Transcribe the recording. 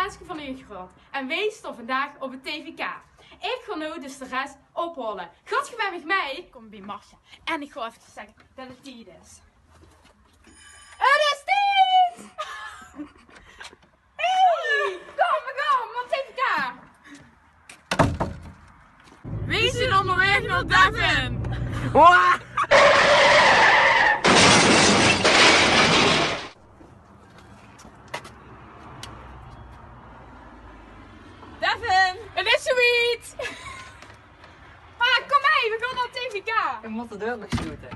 Renske van Uurgrond en wij staan vandaag op het TVK. Ik ga nu dus de rest ophalen. Gaat je met mij? Ik kom bij Marcia en ik ga even zeggen dat het tijd is. Het is tijd! Hey! Kom, op TVK! Wie zijn onderweg naar Devin? Devin! Het is zoiets! Kom mee, we gaan naar het TVK! Ik moet de deur nog sluiten.